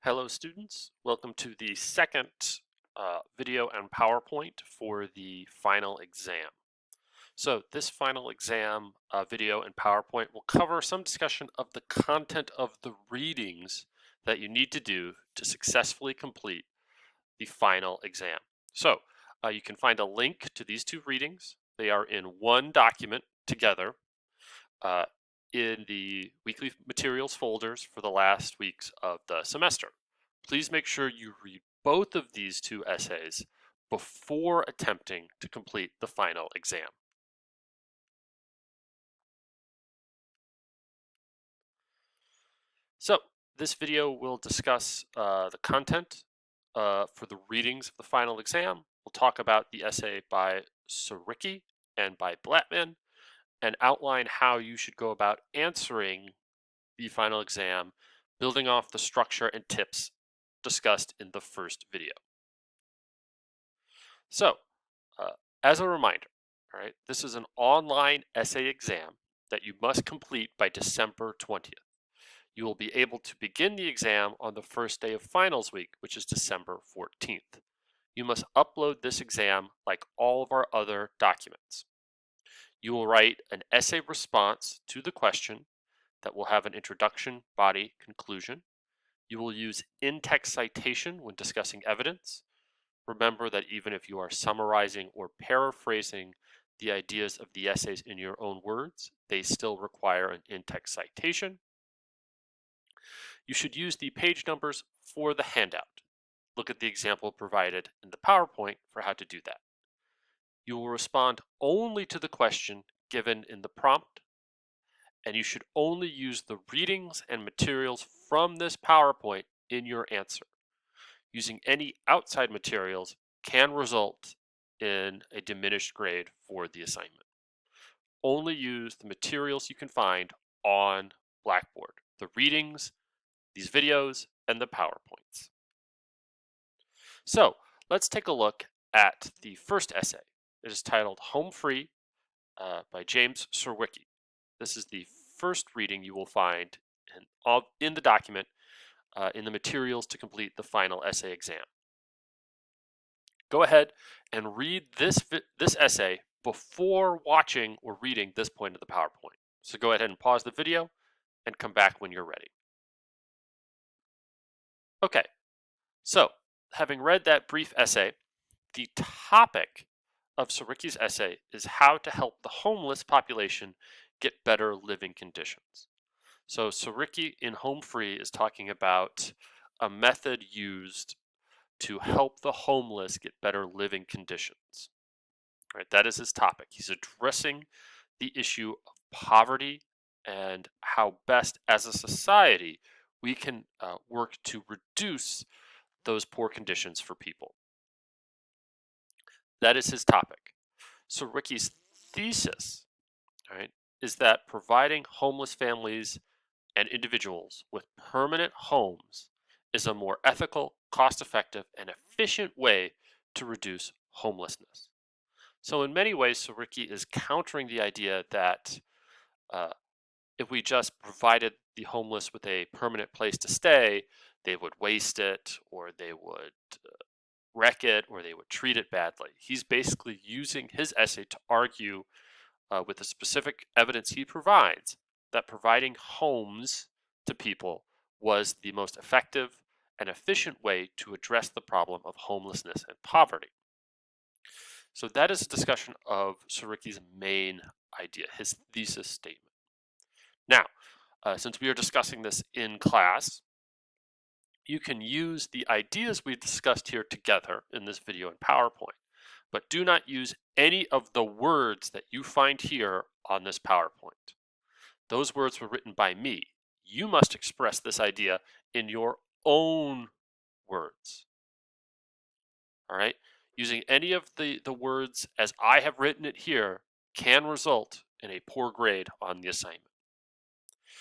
Hello students, welcome to the second video and PowerPoint for the final exam. So this final exam video and PowerPoint will cover some discussion of the content of the readings that you need to do to successfully complete the final exam. So you can find a link to these two readings. They are in one document together uh, in the weekly materials folders for the last weeks of the semester. Please make sure you read both of these two essays before attempting to complete the final exam. So this video will discuss the content for the readings of the final exam. We'll talk about the essay by Sawicki and by Blattman and outline how you should go about answering the final exam, building off the structure and tips discussed in the first video. So, uh, as a reminder, all right, this is an online essay exam that you must complete by December 20th. You will be able to begin the exam on the first day of finals week, which is December 14th. You must upload this exam like all of our other documents. You will write an essay response to the question that will have an introduction, body, conclusion. You will use in-text citation when discussing evidence. Remember that even if you are summarizing or paraphrasing the ideas of the essays in your own words, they still require an in-text citation. You should use the page numbers for the handout. Look at the example provided in the PowerPoint for how to do that. You will respond only to the question given in the prompt, and you should only use the readings and materials from this PowerPoint in your answer. Using any outside materials can result in a diminished grade for the assignment. Only use the materials you can find on Blackboard, the readings, these videos, and the PowerPoints. So let's take a look at the first essay. It is titled Home Free by James Sawicki. This is the first reading you will find in the document in the materials to complete the final essay exam. Go ahead and read this essay before watching or reading this point of the PowerPoint. So go ahead and pause the video and come back when you're ready. Okay, so having read that brief essay, the topic of Sawicki's essay is how to help the homeless population get better living conditions. So Sawicki in Home Free is talking about a method used to help the homeless get better living conditions. Right, that is his topic. He's addressing the issue of poverty and how best as a society we can work to reduce those poor conditions for people. That is his topic. So Ricky's thesis, right, is that providing homeless families and individuals with permanent homes is a more ethical, cost-effective, and efficient way to reduce homelessness. So in many ways, Sawicki is countering the idea that if we just provided the homeless with a permanent place to stay, they would waste it, or they would wreck it, or they would treat it badly. He's basically using his essay to argue with the specific evidence he provides that providing homes to people was the most effective and efficient way to address the problem of homelessness and poverty. So that is a discussion of Sawicki's main idea, his thesis statement. Now, since we are discussing this in class, you can use the ideas we discussed here together in this video and PowerPoint, but do not use any of the words that you find here on this PowerPoint. Those words were written by me. You must express this idea in your own words. All right? Using any of the words as I have written it here can result in a poor grade on the assignment.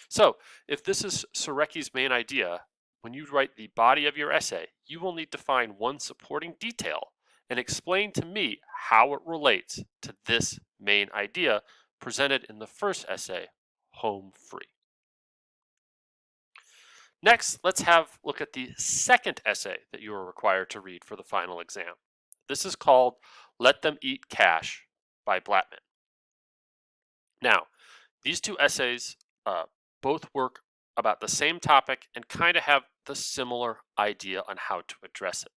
So if this is Sawicki's main idea, when you write the body of your essay, you will need to find one supporting detail and explain to me how it relates to this main idea presented in the first essay, Home Free. Next, let's have a look at the second essay that you are required to read for the final exam. This is called Let Them Eat Cash by Blattman. Now, these two essays both work about the same topic and kind of have the similar idea on how to address it.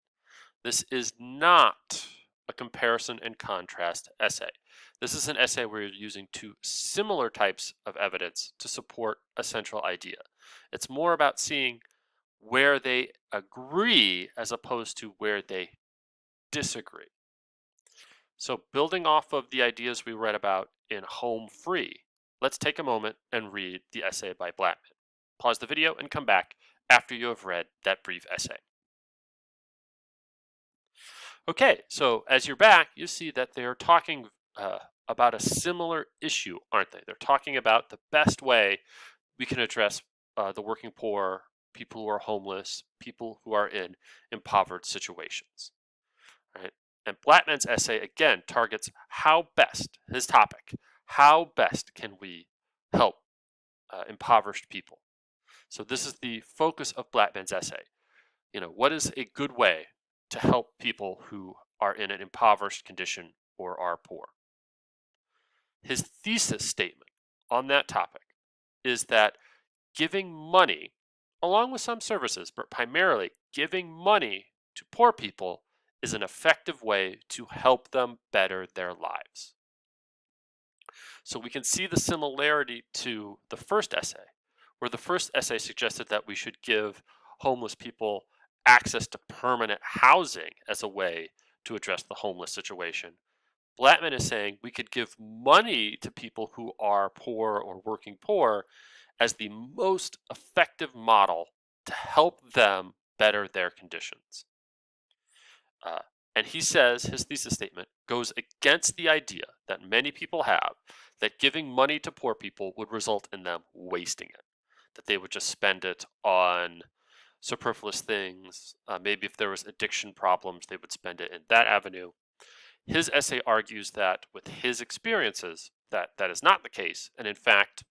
This is not a comparison and contrast essay. This is an essay where you're using two similar types of evidence to support a central idea. It's more about seeing where they agree as opposed to where they disagree. So building off of the ideas we read about in Home Free, let's take a moment and read the essay by Blattman. Pause the video and come back after you have read that brief essay. Okay, so as you're back, you see that they are talking about a similar issue, aren't they? They're talking about the best way we can address the working poor, people who are homeless, people who are in impoverished situations, right? And Blattman's essay again targets how best, his topic, how best can we help impoverished people? So this is the focus of Blattman's essay. What is a good way to help people who are in an impoverished condition or are poor? His thesis statement on that topic is that giving money, along with some services, but primarily giving money to poor people is an effective way to help them better their lives. So we can see the similarity to the first essay, where the first essay suggested that we should give homeless people access to permanent housing as a way to address the homeless situation. Blattman is saying we could give money to people who are poor or working poor as the most effective model to help them better their conditions. And he says his thesis statement goes against the idea that many people have that giving money to poor people would result in them wasting it, that they would just spend it on superfluous things. Maybe if there was addiction problems, they would spend it in that avenue. His essay argues that with his experiences, that is not the case. And in fact,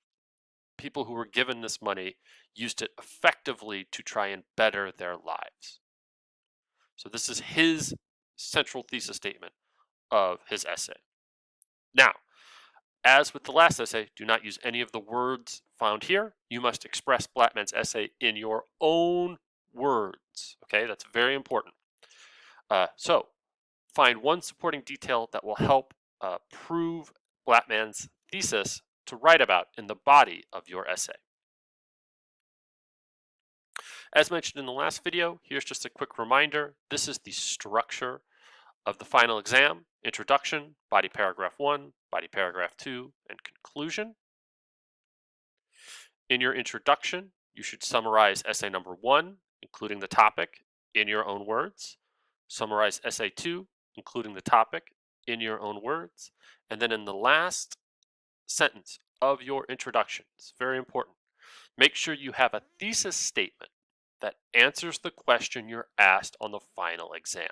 people who were given this money used it effectively to try and better their lives. So this is his central thesis statement of his essay. Now, as with the last essay, do not use any of the words found here. You must express Blattman's essay in your own words. Okay, that's very important. So find one supporting detail that will help prove Blattman's thesis to write about in the body of your essay. As mentioned in the last video, here's just a quick reminder. This is the structure of the final exam: introduction, body paragraph 1, body paragraph 2, and conclusion. In your introduction, you should summarize essay number 1, including the topic, in your own words. Summarize essay 2, including the topic, in your own words. And then in the last sentence of your introduction, it's very important, make sure you have a thesis statement that answers the question you're asked on the final exam.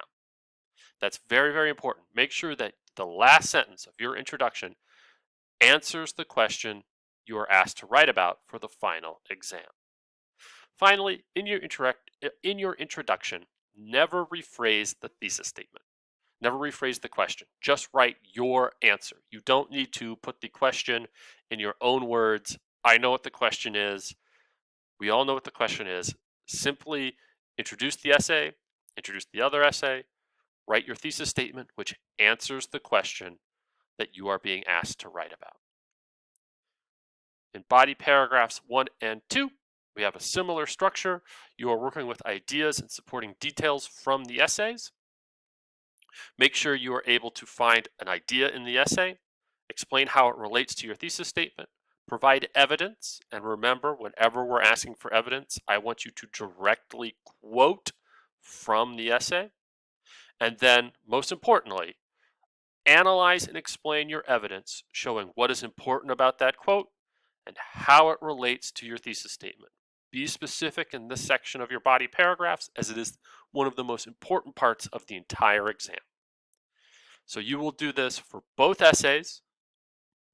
That's very, very important. Make sure that the last sentence of your introduction answers the question you are asked to write about for the final exam. Finally, in your introduction, never rephrase the thesis statement. Never rephrase the question. Just write your answer. You don't need to put the question in your own words. I know what the question is. We all know what the question is. Simply introduce the essay, introduce the other essay, write your thesis statement, which answers the question that you are being asked to write about. In body paragraphs 1 and 2, we have a similar structure. You are working with ideas and supporting details from the essays. Make sure you are able to find an idea in the essay, explain how it relates to your thesis statement, provide evidence, and remember, whenever we're asking for evidence, I want you to directly quote from the essay. And then, most importantly, analyze and explain your evidence, showing what is important about that quote and how it relates to your thesis statement. Be specific in this section of your body paragraphs, as it is one of the most important parts of the entire exam. So you will do this for both essays,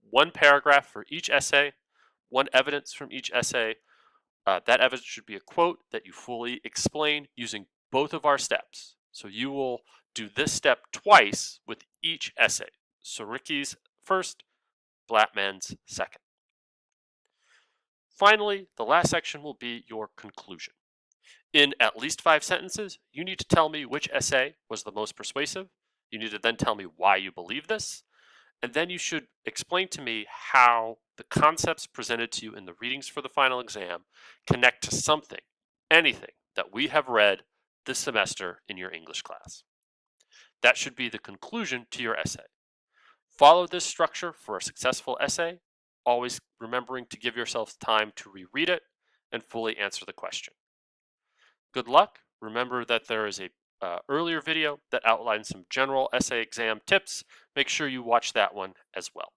one paragraph for each essay, one evidence from each essay, That evidence should be a quote that you fully explain using both of our steps. So you will do this step twice with each essay. So Ricky's first, Blattman's second. Finally, the last section will be your conclusion. In at least 5 sentences, you need to tell me which essay was the most persuasive. You need to then tell me why you believe this. And then you should explain to me how the concepts presented to you in the readings for the final exam connect to something, anything that we have read this semester in your English class. That should be the conclusion to your essay. Follow this structure for a successful essay, always remembering to give yourself time to reread it and fully answer the question. Good luck. Remember that there is a earlier video that outlines some general essay exam tips. Make sure you watch that one as well.